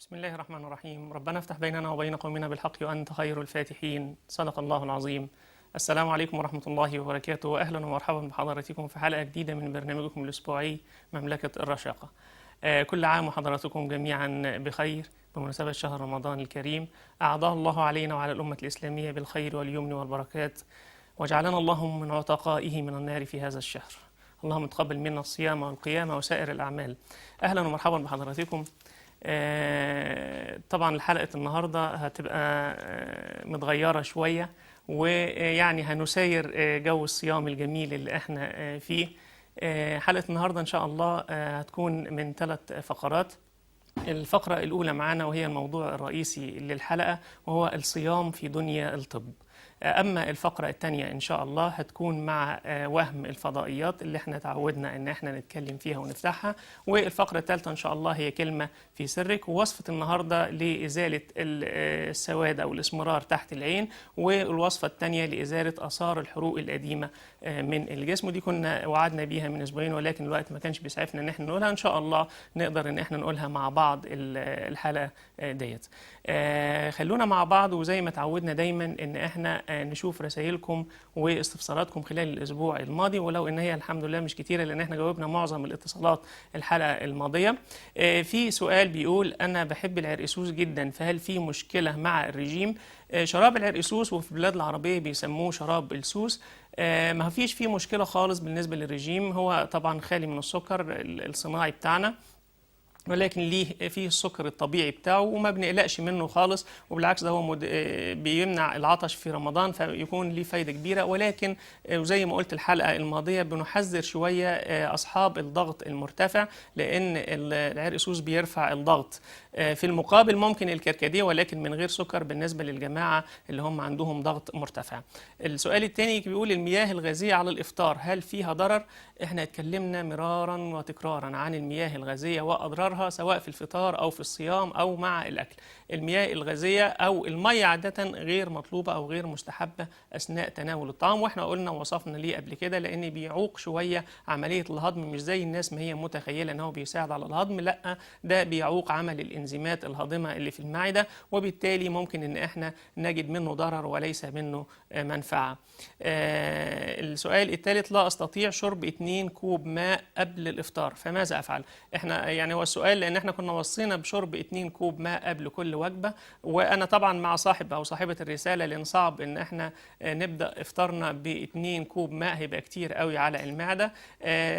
بسم الله الرحمن الرحيم. ربنا افتح بيننا وبين قومنا بالحق وأنت خير الفاتحين. صدق الله العظيم. السلام عليكم ورحمة الله وبركاته، وأهلا ومرحبا بحضراتكم في حلقة جديدة من برنامجكم الأسبوعي مملكة الرشاقة. كل عام وحضراتكم جميعا بخير بمناسبة شهر رمضان الكريم. أعاده الله علينا وعلى الأمة الإسلامية بالخير واليمن والبركات، وجعلنا اللهم من عتقائه من النار في هذا الشهر. اللهم تقبل منا الصيام والقيام وسائر الأعمال. أهلا ومرحبا بحضراتكم. طبعا حلقة النهاردة هتبقى متغيرة شوية، ويعني هنسير جو الصيام الجميل اللي احنا فيه. حلقة النهاردة إن شاء الله هتكون من 3 فقرات. الفقرة الأولى معانا وهي الموضوع الرئيسي للحلقة، وهو الصيام في دنيا الطب. أما الفقرة الثانية إن شاء الله هتكون مع وهم الفضائيات اللي احنا تعودنا إن احنا نتكلم فيها ونفتحها. والفقرة الثالثة إن شاء الله هي كلمة في سرك، ووصفة النهاردة لإزالة السواد أو الإسمرار تحت العين، والوصفة الثانية لإزالة آثار الحروق القديمة من الجسم. ودي كنا وعدنا بيها من أسبوعين، ولكن الوقت ما كانش بيسعفنا إن احنا نقولها. إن شاء الله نقدر إن احنا نقولها مع بعض الحلقة ديت. خلونا مع بعض، وزي ما تعودنا دايما إن احنا نشوف رسائلكم واستفساراتكم خلال الأسبوع الماضي، ولو إن هي الحمد لله مش كتيرة لأن احنا جاوبنا معظم الاتصالات الحلقة الماضية. في سؤال بيقول: أنا بحب العرقسوس جدا، فهل في مشكلة مع الرجيم؟ شراب العرقسوس وفي البلاد العربية بيسموه شراب السوس. ما فيش فيه مشكلة خالص بالنسبة للرجيم. هو طبعا خالي من السكر الصناعي بتاعنا، ولكن ليه فيه السكر الطبيعي بتاعه وما بنقلقش منه خالص. وبالعكس ده هو بيمنع العطش في رمضان، فيكون ليه فايدة كبيرة. ولكن وزي ما قلت الحلقة الماضية بنحذر شوية أصحاب الضغط المرتفع، لأن العرقسوس بيرفع الضغط. في المقابل ممكن الكركديه، ولكن من غير سكر بالنسبة للجماعة اللي هم عندهم ضغط مرتفع. السؤال الثاني بيقول: المياه الغازية على الإفطار هل فيها ضرر؟ احنا اتكلمنا مرارا وتكرارا عن المياه الغازية وأضرارها، سواء في الفطار أو في الصيام أو مع الأكل. المياه الغازية أو المية عادة غير مطلوبة أو غير مستحبة أثناء تناول الطعام، واحنا قلنا ووصفنا ليه قبل كده، لأن بيعوق شوية عملية الهضم، مش زي الناس ما هي متخيلة أنه بيساعد على الهضم. لا، ده بيعوق عمل الإنزيمات الهاضمة اللي في المعدة، وبالتالي ممكن أن احنا نجد منه ضرر وليس منه منفعة. السؤال الثالث: لا أستطيع شرب 2 كوب ماء قبل الإفطار، فماذا أفعل؟ احنا يعني هو السؤال لأن احنا كنا وصينا بشرب 2 كوب ماء قبل كل وجبة، وأنا طبعا مع صاحب أو صاحبة الرسالة، لأن صعب إن احنا نبدأ إفطارنا ب2 كوب ماء، هيبقى كتير قوي على المعدة.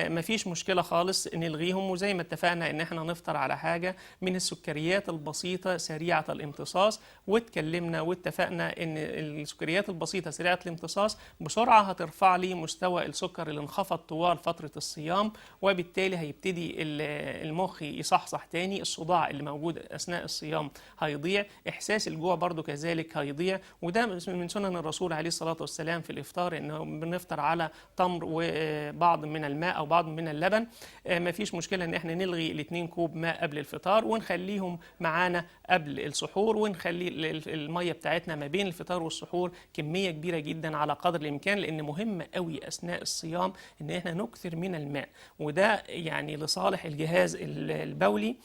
مفيش مشكلة خالص نلغيهم، وزي ما اتفقنا إن احنا نفطر على حاجة من السكريات البسيطة سريعة الامتصاص. واتكلمنا واتفقنا إن السكريات البسيطة سريعة الامتصاص بسرعة هترفع لي مستوى السكر اللي انخفض طوال فترة الصيام، وبالتالي هيبتدي المخ يصحصح تاني. الصداع اللي موجود أثناء الصيام هيضيع، إحساس الجوع برضو كذلك هيضيع. وده من سنن الرسول عليه الصلاة والسلام في الإفطار، إنه بنفطر على تمر وبعض من الماء أو بعض من اللبن. مفيش مشكلة إن احنا نلغي 2 كوب ماء قبل الفطار ونخليهم معانا قبل السحور، ونخلي المية بتاعتنا ما بين الفطار والسحور كمية كبيرة جدا على قدر الإمكان، لأن مهم قوي أثناء الصيام إن احنا نكثر من الماء، وده يعني لصالح الجهاز البولي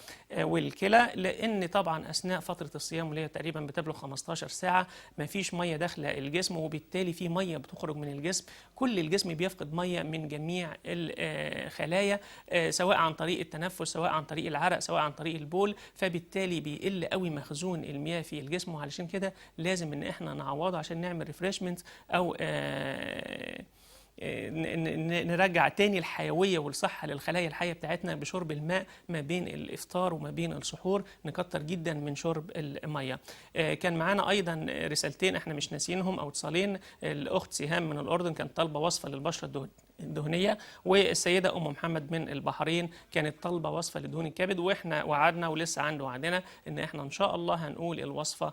والكلى. لأن طبعا أثناء فترة الصيام اللي هي تقريبا بتبلغ 15 ساعة ما فيش مية داخلة الجسم، وبالتالي في مية بتخرج من الجسم. كل الجسم بيفقد مية من جميع الخلايا، سواء عن طريق التنفس، سواء عن طريق العرق، سواء عن طريق البول، فبالتالي بيقل قوي مخزون المياه في الجسم. وعلشان كده لازم ان احنا نعوضه عشان نعمل ريفريشمنت او نرجع تاني الحيوية والصحة للخلايا الحية بتاعتنا بشرب الماء ما بين الإفطار وما بين السحور. نكتر جدا من شرب المية. كان معانا أيضا رسالتين احنا مش ناسينهم أو اتصالين. الأخت سهام من الأردن كانت طالبة وصفة للبشرة الدهنية، والسيدة أم محمد من البحرين كانت طالبة وصفة لدهون الكبد. وإحنا وعدنا ولسه عنده وعدنا إن إحنا إن شاء الله هنقول الوصفة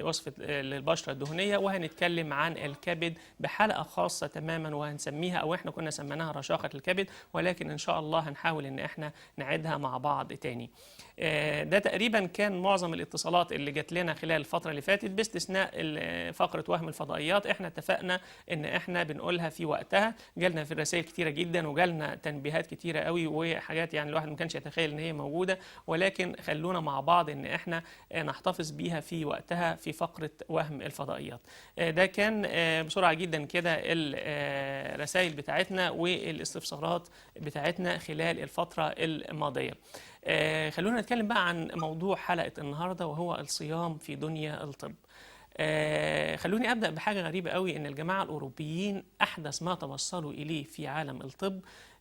وصفة للبشرة الدهنية، وهنتكلم عن الكبد بحلقة خاصة تماما، وهنسميها أو إحنا كنا سميناها رشاقة الكبد، ولكن إن شاء الله هنحاول إن إحنا نعيدها مع بعض تاني. ده تقريبا كان معظم الاتصالات اللي جات لنا خلال الفترة اللي فاتت، باستثناء فقرة وهم الفضائيات. إحنا اتفقنا إن إحنا بنقولها في وقتها. جالنا في الرسائل كتيره جدا، وجالنا تنبيهات كتيره قوي وحاجات يعني الواحد ما كانش يتخيل ان هي موجوده، ولكن خلونا مع بعض ان احنا نحتفظ بيها في وقتها في فقره وهم الفضائيات. ده كان بسرعه جدا كده الرسائل بتاعتنا والاستفسارات بتاعتنا خلال الفتره الماضيه. خلونا نتكلم بقى عن موضوع حلقه النهارده، وهو الصيام في دنيا الطب. خلوني أبدأ بحاجة غريبة قوي، إن الجماعة الأوروبيين أحدث ما توصلوا إليه في عالم الطب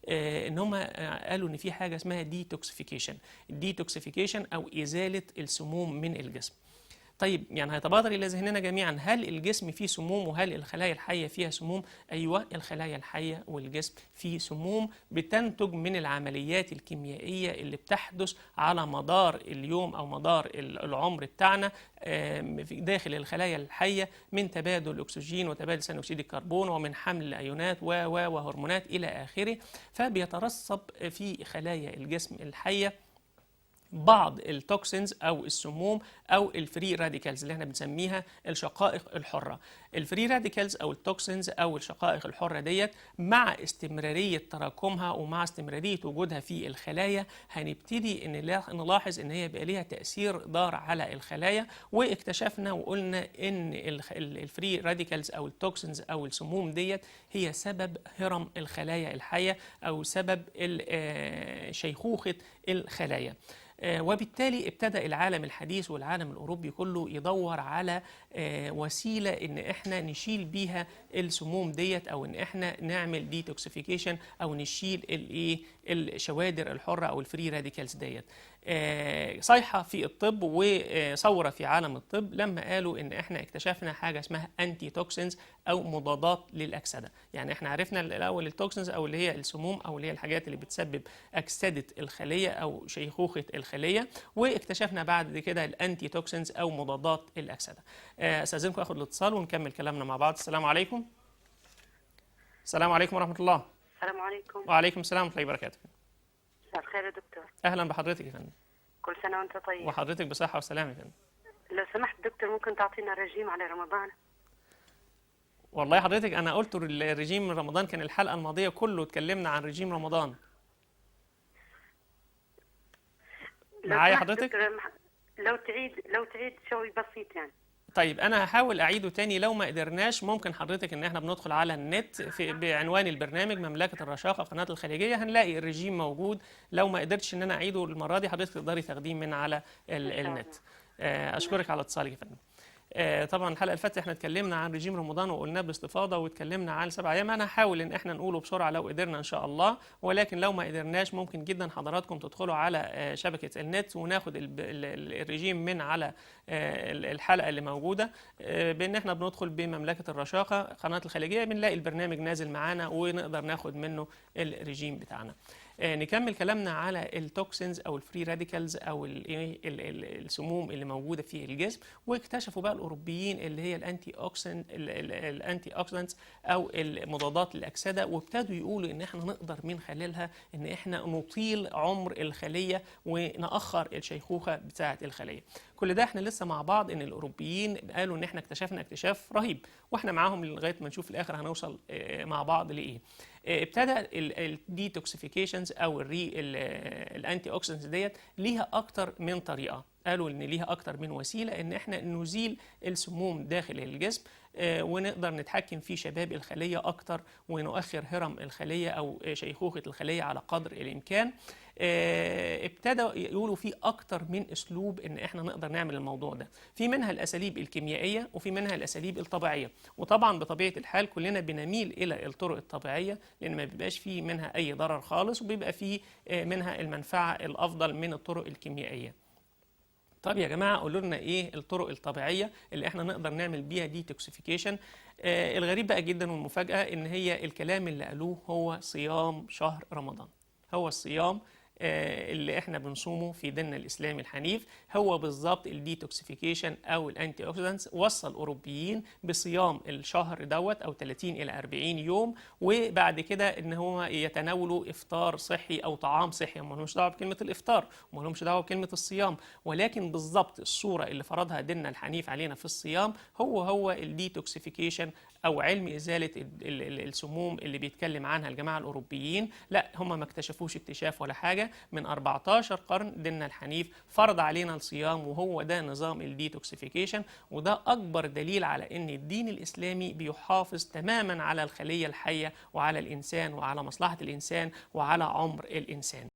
إن هم قالوا إن في حاجة اسمها ديتوكسيفيكيشن. الديتوكسيفيكيشن أو إزالة السموم من الجسم. طيب يعني هيتبادر إلى ذهننا جميعا، هل الجسم فيه سموم وهل الخلايا الحية فيها سموم؟ أيوة، الخلايا الحية والجسم فيه سموم بتنتج من العمليات الكيميائية اللي بتحدث على مدار اليوم أو مدار العمر بتاعنا داخل الخلايا الحية، من تبادل الأكسجين وتبادل ثاني أكسيد الكربون ومن حمل الأيونات وهرمونات إلى آخره. فبيترسب في خلايا الجسم الحية بعض التوكسينز او السموم او الفري راديكالز اللي احنا بنسميها الشقائق الحره. الفري راديكالز او التوكسينز او الشقائق الحره ديت مع استمراريه تراكمها ومع استمراريه وجودها في الخلايا هنبتدي ان نلاحظ ان هي بقى ليها تاثير ضار على الخلايا. واكتشفنا وقلنا ان الفري راديكالز او التوكسينز او السموم ديت هي سبب هرم الخلايا الحيه او سبب شيخوخه الخلايا. وبالتالي ابتدأ العالم الحديث والعالم الأوروبي كله يدور على وسيلة إن إحنا نشيل بيها السموم ديت، أو إن إحنا نعمل ديتوكسيفيكيشن أو نشيل الشوادر الحرة أو الفري راديكالز ديت. صيحة في الطب وثورة في عالم الطب لما قالوا إن إحنا اكتشفنا حاجة اسمها أنتي توكسينز أو مضادات للأكسدة. يعني إحنا عرفنا الأول التوكسينز أو اللي هي السموم أو اللي هي الحاجات اللي بتسبب أكسدة الخلية أو شيخوخة الخلية، واكتشفنا بعد كده الأنتي توكسينز أو مضادات الأكسدة. أستاذنكم أخذ الاتصال ونكمل كلامنا مع بعض. السلام عليكم. السلام عليكم ورحمة الله. السلام عليكم. وعليكم السلام ورحمة الله وبركاته. مساء الخير يا دكتور. أهلا بحضرتك يا فندم. كل سنة وأنت طيب. وحضرتك بصحة وسلامة يا فندم. لو سمحت دكتور ممكن تعطينا رجيم على رمضان؟ والله حضرتك أنا قلت الرجيم من رمضان، كان الحلقة الماضية كله اتكلمنا عن رجيم رمضان. معايا حضرتك؟ لو تعيد شوي بسيط يعني. طيب أنا هحاول أعيده تاني، لو ما قدرناش ممكن حضرتك إن إحنا بندخل على النت بعنوان البرنامج مملكة الرشاقة قناة الخليجية، هنلاقي الرجيم موجود. لو ما قدرتش إن أنا أعيده المرة دي حضرتك تقدري تاخديه من على النت. أشكرك على اتصالك يا فندم. طبعا الحلقه اللي فاتت احنا اتكلمنا عن رجيم رمضان وقلناه باستفاضه، واتكلمنا عن 7 ايام. انا هحاول ان احنا نقوله بسرعه لو قدرنا ان شاء الله، ولكن لو ما قدرناش ممكن جدا حضراتكم تدخلوا على شبكه النت وناخد الرجيم من على الحلقه اللي موجوده، بان احنا بندخل بمملكه الرشاقه قناه الخليجيه بنلاقي البرنامج نازل معانا ونقدر ناخد منه الرجيم بتاعنا. نكمل كلامنا على التوكسينز او الفري راديكالز او السموم اللي موجوده في الجسم. واكتشفوا بقى الاوروبيين اللي هي الانتي اوكسيدنتس او المضادات للاكسده، وابتدوا يقولوا ان احنا نقدر من خلالها ان احنا نطيل عمر الخليه ونأخر الشيخوخه بتاعه الخليه. كل ده احنا لسه مع بعض، ان الاوروبيين قالوا ان احنا اكتشفنا اكتشاف رهيب، واحنا معاهم لغايه ما نشوف في الاخر هنوصل مع بعض لايه. ابتدى الديتوكسيفيكيشنز او الانتي اوكسيدنتس ديت ليها اكتر من طريقه. قالوا ان ليها اكتر من وسيله ان احنا نزيل السموم داخل الجسم، ونقدر نتحكم في شباب الخليه اكتر ونؤخر هرم الخليه او شيخوخه الخليه على قدر الامكان. ابتدوا يقولوا في اكتر من اسلوب ان احنا نقدر نعمل الموضوع ده. في منها الاساليب الكيميائيه وفي منها الاساليب الطبيعيه، وطبعا بطبيعه الحال كلنا بنميل الى الطرق الطبيعيه لان ما بيبقاش في منها اي ضرر خالص، وبيبقى في منها المنفعه الافضل من الطرق الكيميائيه. طب يا جماعه قولوا لنا ايه الطرق الطبيعيه اللي احنا نقدر نعمل بيها ديتوكسيفيكيشن؟ الغريب بقى جدا والمفاجاه ان هي الكلام اللي قالوه هو صيام شهر رمضان. هو الصيام اللي احنا بنصومه في ديننا الاسلامي الحنيف هو بالظبط الديتوكسيفيكيشن او الانتي اوكسيدنتس. وصل الاوروبيين بصيام الشهر دوت او 30 الى 40 يوم، وبعد كده ان هم يتناولوا افطار صحي او طعام صحي. ما لهمش دعوه بكلمه الافطار وما لهمش دعوه بكلمه الصيام، ولكن بالظبط الصوره اللي فرضها ديننا الحنيف علينا في الصيام هو الديتوكسيفيكيشن أو علم إزالة السموم اللي بيتكلم عنها الجماعة الأوروبيين، لا، هم ما اكتشفوش اكتشاف ولا حاجة. من 14 قرن ديننا الحنيف فرض علينا الصيام، وهو ده نظام الديتوكسيفيكيشن. وده أكبر دليل على أن الدين الإسلامي بيحافظ تماما على الخلية الحية وعلى الإنسان وعلى مصلحة الإنسان وعلى عمر الإنسان.